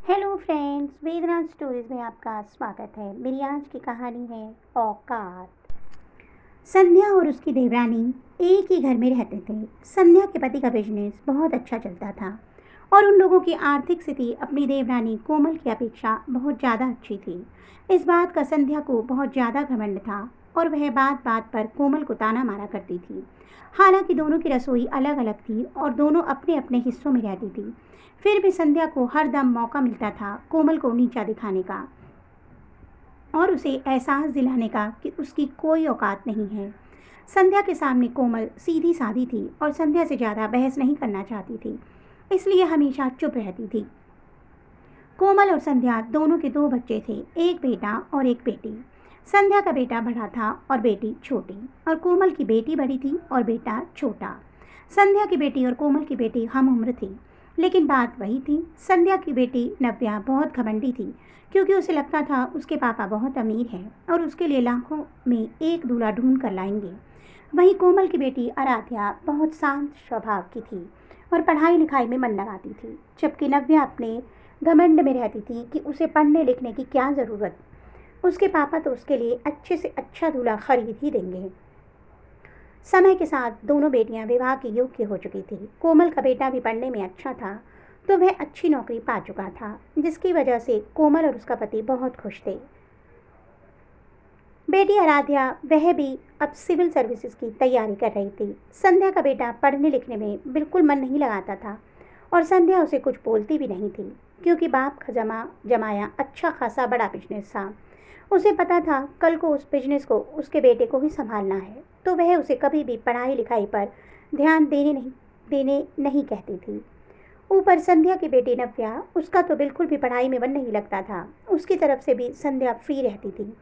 Hello friends, Vednath stories में आपका स्वागत है। मेरी आज की कहानी है औकात। संध्या और उसकी देवरानी एक ही घर में रहते थे। संध्या के पति का बिजनेस बहुत अच्छा चलता था और उन लोगों की आर्थिक स्थिति अपनी देवरानी कोमल की अपेक्षा बहुत ज़्यादा अच्छी थी। इस बात का संध्या को बहुत ज़्यादा घमंड था और वह बात बात पर कोमल को ताना मारा करती थी। हालांकि दोनों की रसोई अलग अलग थी और दोनों अपने अपने हिस्सों में रहती थी, फिर भी संध्या को हर दम मौका मिलता था कोमल को नीचा दिखाने का और उसे एहसास दिलाने का कि उसकी कोई औकात नहीं है। संध्या के सामने कोमल सीधी सादी थी और संध्या से ज़्यादा बहस नहीं करना चाहती थी, इसलिए हमेशा चुप रहती थी। कोमल और संध्या दोनों के दो बच्चे थे, एक बेटा और एक बेटी। संध्या का बेटा बड़ा था और बेटी छोटी, और कोमल की बेटी बड़ी थी और बेटा छोटा। संध्या की बेटी और कोमल की बेटी हम उम्र थी, लेकिन बात वही थी। संध्या की बेटी नव्या बहुत घमंडी थी, क्योंकि उसे लगता था उसके पापा बहुत अमीर हैं और उसके लिए लाखों में एक दूल्हा ढूंढ कर लाएंगे। वहीं कोमल की बेटी आराध्या बहुत शांत स्वभाव की थी और पढ़ाई लिखाई में मन लगाती थी, जबकि नव्या अपने घमंड में रहती थी कि उसे पढ़ने लिखने की क्या ज़रूरत, उसके पापा तो उसके लिए अच्छे से अच्छा दूल्हा खरीद ही देंगे। समय के साथ दोनों बेटियां विवाह के योग्य हो चुकी थी। कोमल का बेटा भी पढ़ने में अच्छा था, तो वह अच्छी नौकरी पा चुका था, जिसकी वजह से कोमल और उसका पति बहुत खुश थे। बेटी आराध्या वह भी अब सिविल सर्विसेज की तैयारी कर रही थी। संध्या का बेटा पढ़ने लिखने में बिल्कुल मन नहीं लगाता था और संध्या उसे कुछ बोलती भी नहीं थी, क्योंकि बाप का जमाया अच्छा खासा बड़ा बिजनेस था। उसे पता था कल को उस बिजनेस को उसके बेटे को ही संभालना है, तो वह उसे कभी भी पढ़ाई लिखाई पर ध्यान देने नहीं कहती थी। ऊपर संध्या की बेटी नव्या, उसका तो बिल्कुल भी पढ़ाई में मन नहीं लगता था। उसकी तरफ से भी संध्या फ्री रहती थी,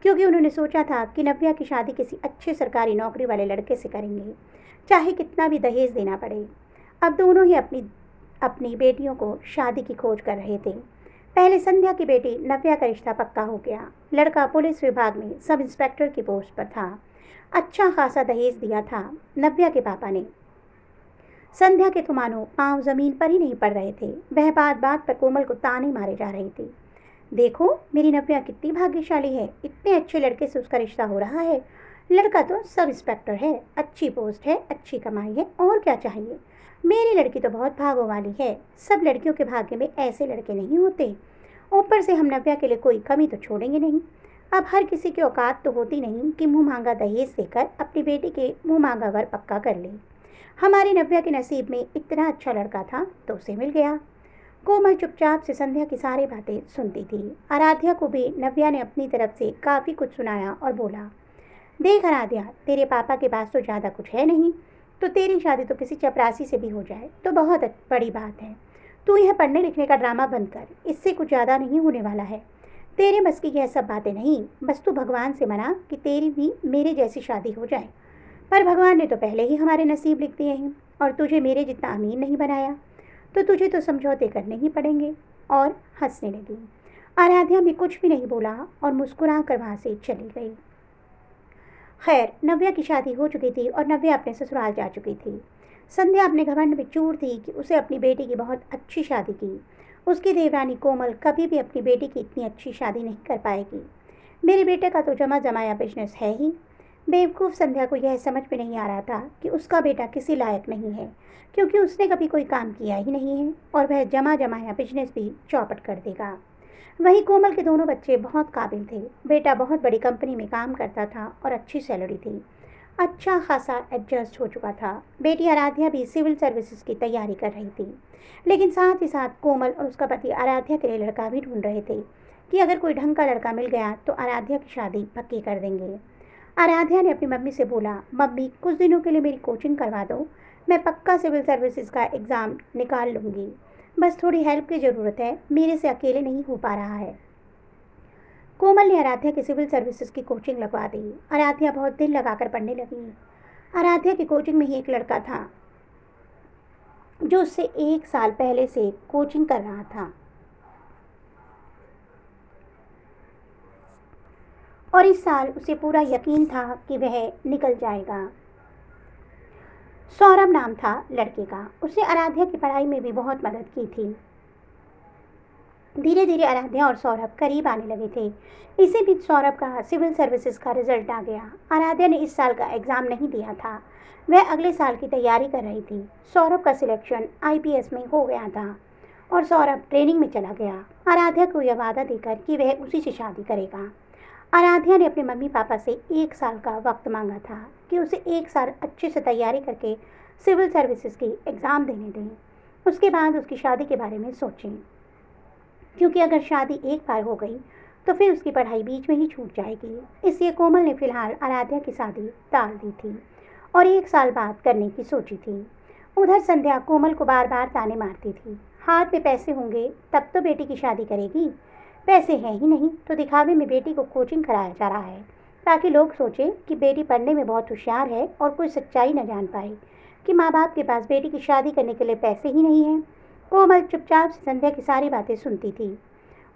क्योंकि उन्होंने सोचा था कि नव्या की शादी किसी अच्छे सरकारी नौकरी वाले लड़के से करेंगे, चाहे कितना भी दहेज देना पड़े। अब दोनों ही अपनी अपनी बेटियों को शादी की खोज कर रहे थे। पहले संध्या की बेटी नव्या का रिश्ता पक्का हो गया। लड़का पुलिस विभाग में सब इंस्पेक्टर की पोस्ट पर था। अच्छा खासा दहेज दिया था नव्या के पापा ने। संध्या के तो मानो पांव जमीन पर ही नहीं पड़ रहे थे। वह बात बात पर कोमल को ताने मारे जा रही थी। देखो मेरी नव्या कितनी भाग्यशाली है, इतने अच्छे लड़के से उसका रिश्ता हो रहा है। लड़का तो सब इंस्पेक्टर है, अच्छी पोस्ट है, अच्छी कमाई है, और क्या चाहिए। मेरी लड़की तो बहुत भागों वाली है। सब लड़कियों के भाग्य में ऐसे लड़के नहीं होते। ऊपर से हम नव्या के लिए कोई कमी तो छोड़ेंगे नहीं। अब हर किसी की औकात तो होती नहीं कि मुंह मांगा दहेज देकर अपनी बेटी के मुंह मांगा घर पक्का कर ले। हमारी नव्या के नसीब में इतना अच्छा लड़का था तो उसे मिल गया। कोमल चुपचाप से संध्या की सारी बातें सुनती थी। आराध्या को भी नव्या ने अपनी तरफ से काफ़ी कुछ सुनाया और बोला, देख आराध्या, तेरे पापा के पास तो ज़्यादा कुछ है नहीं, तो तेरी शादी तो किसी चपरासी से भी हो जाए तो बहुत बड़ी बात है। तू यह पढ़ने लिखने का ड्रामा बंद कर, इससे कुछ ज़्यादा नहीं होने वाला है। तेरे बस की यह सब बातें नहीं, बस तू भगवान से मना कि तेरी भी मेरे जैसी शादी हो जाए। पर भगवान ने तो पहले ही हमारे नसीब लिख दिए हैं और तुझे मेरे जितना अमीर नहीं बनाया, तो तुझे तो समझौते करने ही पड़ेंगे। और हंसने लगी। आराध्या भी कुछ भी नहीं बोला और मुस्कुरा कर वहाँ से चली गई। खैर, नव्या की शादी हो चुकी थी और नव्या अपने ससुराल जा चुकी थी। संध्या अपने घमंड में चूर थी कि उसे अपनी बेटी की बहुत अच्छी शादी की। उसकी देवरानी कोमल कभी भी अपनी बेटी की इतनी अच्छी शादी नहीं कर पाएगी। मेरे बेटे का तो जमा जमाया बिजनेस है ही। बेवकूफ़ संध्या को यह समझ में नहीं आ रहा था कि उसका बेटा किसी लायक नहीं है, क्योंकि उसने कभी कोई काम किया ही नहीं है और वह जमा जमाया बिजनेस भी चौपट कर देगा। वहीं कोमल के दोनों बच्चे बहुत काबिल थे। बेटा बहुत बड़ी कंपनी में काम करता था और अच्छी सैलरी थी, अच्छा खासा एडजस्ट हो चुका था। बेटी आराध्या भी सिविल सर्विसेज की तैयारी कर रही थी, लेकिन साथ ही साथ कोमल और उसका पति आराध्या के लिए लड़का भी ढूंढ रहे थे कि अगर कोई ढंग का लड़का मिल गया तो आराध्या की शादी पक्की कर देंगे। आराध्या ने अपनी मम्मी से बोला, मम्मी कुछ दिनों के लिए मेरी कोचिंग करवा दो, मैं पक्का सिविल सर्विसेज का एग्ज़ाम निकाल लूँगी। बस थोड़ी हेल्प की ज़रूरत है, मेरे से अकेले नहीं हो पा रहा है। कोमल ने आराध्या की सिविल सर्विसेज की कोचिंग लगवा दी। आराध्या बहुत दिल लगाकर पढ़ने लगी। आराध्या की कोचिंग में ही एक लड़का था जो उससे 1 साल पहले से कोचिंग कर रहा था और इस साल उसे पूरा यकीन था कि वह निकल जाएगा। सौरभ नाम था लड़के का। उसने आराध्या की पढ़ाई में भी बहुत मदद की थी। धीरे धीरे आराध्या और सौरभ करीब आने लगे थे। इसी बीच सौरभ का सिविल सर्विसेज का रिजल्ट आ गया। आराध्या ने इस साल का एग्ज़ाम नहीं दिया था, वह अगले साल की तैयारी कर रही थी। सौरभ का सिलेक्शन आईपीएस में हो गया था और सौरभ ट्रेनिंग में चला गया, आराध्या को यह वादा देकर कि वह उसी से शादी करेगा। आराध्या ने अपने मम्मी पापा से 1 साल का वक्त मांगा था कि उसे 1 साल अच्छे से तैयारी करके सिविल सर्विसेज की एग्ज़ाम देने दें, उसके बाद उसकी शादी के बारे में सोचें, क्योंकि अगर शादी एक बार हो गई तो फिर उसकी पढ़ाई बीच में ही छूट जाएगी। इसलिए कोमल ने फिलहाल आराध्या की शादी टाल दी थी और 1 साल बाद करने की सोची थी। उधर संध्या कोमल को बार बार ताने मारती थी, हाथ में पैसे होंगे तब तो बेटी की शादी करेगी, पैसे हैं ही नहीं तो दिखावे में बेटी को कोचिंग कराया जा रहा है ताकि लोग सोचें कि बेटी पढ़ने में बहुत होशियार है और कोई सच्चाई न जान पाए कि माँ बाप के पास बेटी की शादी करने के लिए पैसे ही नहीं हैं। कोमल चुपचाप से संध्या की सारी बातें सुनती थी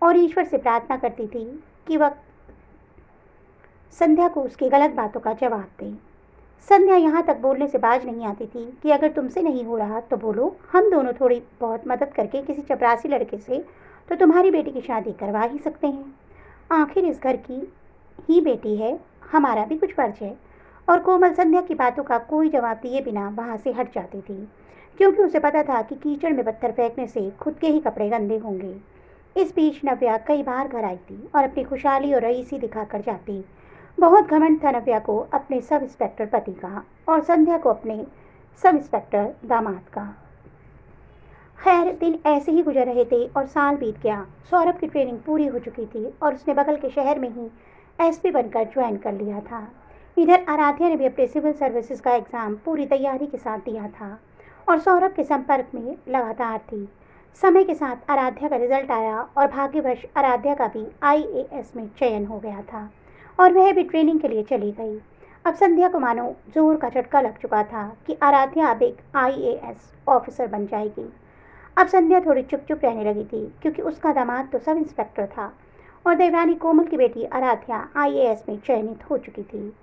और ईश्वर से प्रार्थना करती थी कि वह संध्या को उसकी गलत बातों का जवाब दे। संध्या यहाँ तक बोलने से बाज नहीं आती थी कि अगर तुमसे नहीं हो रहा तो बोलो, हम दोनों थोड़ी बहुत मदद करके किसी चपरासी लड़के से तो तुम्हारी बेटी की शादी करवा ही सकते हैं। आखिर इस घर की ही बेटी है, हमारा भी कुछ फर्ज है। और कोमल संध्या की बातों का कोई जवाब दिए बिना वहाँ से हट जाती थी, क्योंकि उसे पता था कि कीचड़ में पत्थर फेंकने से खुद के ही कपड़े गंदे होंगे। इस बीच नव्या कई बार घर आई थी और अपनी खुशहाली और रईसी दिखाकर जाती। बहुत घमंड था नव्या को अपने सब इंस्पेक्टर पति का और संध्या को अपने सब इंस्पेक्टर दामाद का। खैर दिन ऐसे ही गुजर रहे थे और साल बीत गया। सौरभ की ट्रेनिंग पूरी हो चुकी थी और उसने बगल के शहर में ही एसपी बनकर ज्वाइन कर लिया था। इधर आराध्या ने भी अपने सिविल सर्विसेज का एग्ज़ाम पूरी तैयारी के साथ दिया था और सौरभ के संपर्क में लगातार थी। समय के साथ आराध्या का रिजल्ट आया और भाग्यवश आराध्या का भी आईएएस में चयन हो गया था और वह भी ट्रेनिंग के लिए चली गई। अब संध्या को मानो जोर का झटका लग चुका था कि आराध्या अब एक आईएएस ऑफिसर बन जाएगी। अब संध्या थोड़ी चुप चुप रहने लगी थी, क्योंकि उसका दामाद तो सब इंस्पेक्टर था और देवरानी कोमल की बेटी आराध्या आईएएस में चयनित हो चुकी थी।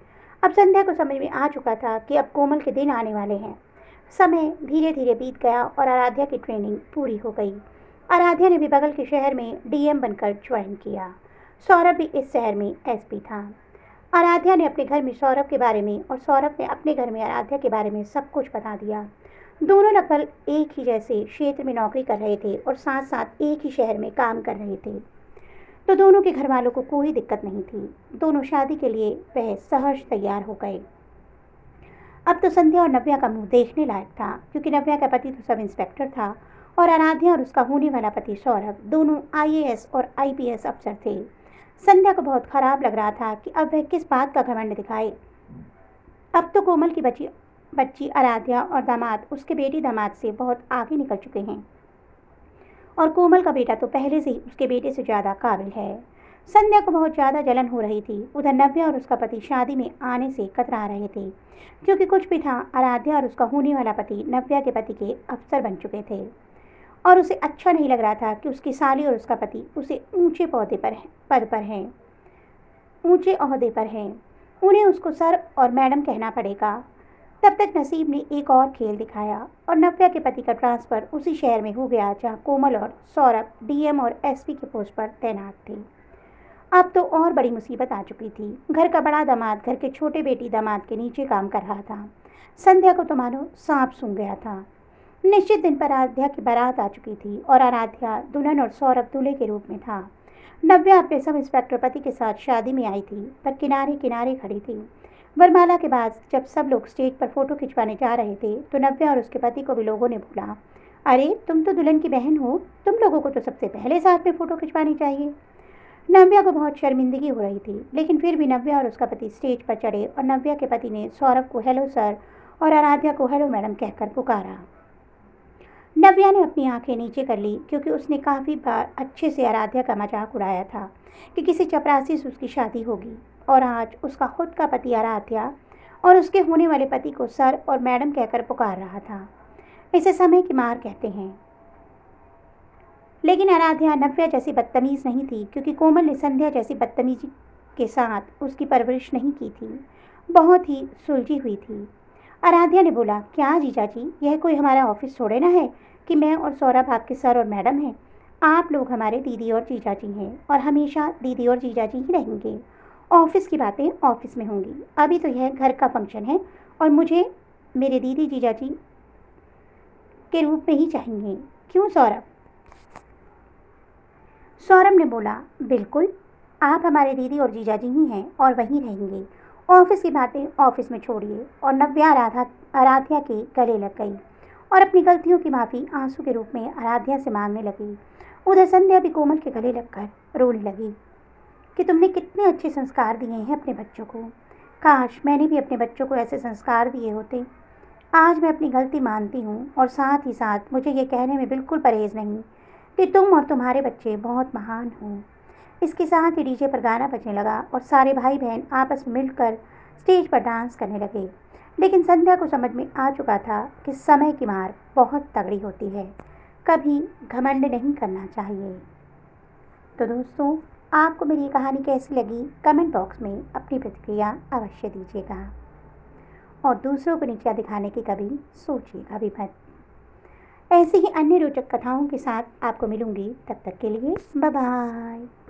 अब संध्या को समझ में आ चुका था कि अब कोमल के दिन आने वाले हैं। समय धीरे धीरे बीत गया और आराध्या की ट्रेनिंग पूरी हो गई। आराध्या ने भी बगल के शहर में डीएम बनकर ज्वाइन किया। सौरभ भी इस शहर में एसपी था। आराध्या ने अपने घर में सौरभ के बारे में और सौरभ ने अपने घर में आराध्या के बारे में सब कुछ बता दिया। दोनों लगभग एक ही जैसे क्षेत्र में नौकरी कर रहे थे और साथ साथ एक ही शहर में काम कर रहे थे, तो दोनों के घर वालों को कोई दिक्कत नहीं थी। दोनों शादी के लिए वह सहर्ष तैयार हो गए। अब तो संध्या और नव्या का मुंह देखने लायक था, क्योंकि नव्या का पति तो सब इंस्पेक्टर था और आराध्या और उसका होने वाला पति सौरभ दोनों आईएएस और आईपीएस अफसर थे। संध्या को बहुत खराब लग रहा था कि अब वह किस बात का घमंड दिखाए। अब तो कोमल की बच्ची आराध्या और दामाद उसके बेटी दामाद से बहुत आगे निकल चुके हैं और कोमल का बेटा तो पहले से ही उसके बेटे से ज़्यादा काबिल है। संध्या को बहुत ज़्यादा जलन हो रही थी। उधर नव्या और उसका पति शादी में आने से कतरा रहे थे, क्योंकि कुछ भी था आराध्या और उसका होने वाला पति नव्या के पति के अफसर बन चुके थे और उसे अच्छा नहीं लग रहा था कि उसकी साली और उसका पति उसे ऊंचे ओहदे पर हैं। उन्हें उसको सर और मैडम कहना पड़ेगा। तब तक नसीब ने एक और खेल दिखाया और नव्या के पति का ट्रांसफ़र उसी शहर में हो गया जहां कोमल और सौरभ डीएम और एसपी के पोस्ट पर तैनात थे। अब तो और बड़ी मुसीबत आ चुकी थी। घर का बड़ा दामाद घर के छोटे बेटी दामाद के नीचे काम कर रहा था। संध्या को तो मानो सांप सूंघ गया था। निश्चित दिन पर आराध्या की बारात आ चुकी थी और आराध्या दुल्हन और सौरभ दूल्हे के रूप में था। नव्या अपने सब इंस्पेक्टर पति के साथ शादी में आई थी, पर किनारे किनारे खड़ी थी। वरमाला के बाद जब सब लोग स्टेज पर फोटो खिंचवाने जा रहे थे तो नव्या और उसके पति को भी लोगों ने बोला, अरे तुम तो दुल्हन की बहन हो, तुम लोगों को तो सबसे पहले साथ में फ़ोटो खिंचवानी चाहिए। नव्या को बहुत शर्मिंदगी हो रही थी, लेकिन फिर भी नव्या और उसका पति स्टेज पर चढ़े और नव्या के पति ने सौरभ को हेलो सर और आराध्या को हेलो मैडम कहकर पुकारा। नव्या ने अपनी आंखें नीचे कर ली, क्योंकि उसने काफ़ी बार अच्छे से आराध्या का मजाक उड़ाया था कि किसी चपरासी से उसकी शादी होगी, और आज उसका खुद का पति आराध्या और उसके होने वाले पति को सर और मैडम कहकर पुकार रहा था। इसे समय की मार कहते हैं। लेकिन आराध्या नव्या जैसी बदतमीज़ नहीं थी, क्योंकि कोमल ने संध्या जैसी बदतमीजी के साथ उसकी परवरिश नहीं की थी, बहुत ही सुलझी हुई थी। आराध्या ने बोला, क्या जीजा जी, यह कोई हमारा ऑफिस थोड़े ना है कि मैं और सौरभ आपके सर और मैडम हैं। आप लोग हमारे दीदी और जीजा जी हैं और हमेशा दीदी और जीजा जी ही रहेंगे। ऑफिस की बातें ऑफिस में होंगी। अभी तो यह घर का फंक्शन है और मुझे मेरे दीदी जीजा जी के रूप में ही चाहिए। क्यों सौरभ? सौरभ ने बोला, बिल्कुल, आप हमारे दीदी और जीजा जी ही हैं और वहीं रहेंगे। ऑफिस की बातें ऑफिस में छोड़िए। और नव्या आराध्या के गले लग गई और अपनी गलतियों की माफ़ी आंसू के रूप में आराध्या से मांगने लगी। उधर संध्या भी कोमल के गले लगकर रोने लगी कि तुमने कितने अच्छे संस्कार दिए हैं अपने बच्चों को। काश मैंने भी अपने बच्चों को ऐसे संस्कार दिए होते। आज मैं अपनी गलती मानती हूँ और साथ ही साथ मुझे ये कहने में बिल्कुल परहेज नहीं कि तुम और तुम्हारे बच्चे बहुत महान हो। इसके साथ ही डीजे पर गाना बजने लगा और सारे भाई बहन आपस में मिलकर स्टेज पर डांस करने लगे। लेकिन संध्या को समझ में आ चुका था कि समय की मार बहुत तगड़ी होती है, कभी घमंड नहीं करना चाहिए। तो दोस्तों, आपको मेरी ये कहानी कैसी लगी कमेंट बॉक्स में अपनी प्रतिक्रिया अवश्य दीजिएगा और दूसरों को नीचा दिखाने की कभी सोचिएगा भी मत। ऐसी ही अन्य रोचक कथाओं के साथ आपको मिलूंगी। तब तक के लिए बाय बाय।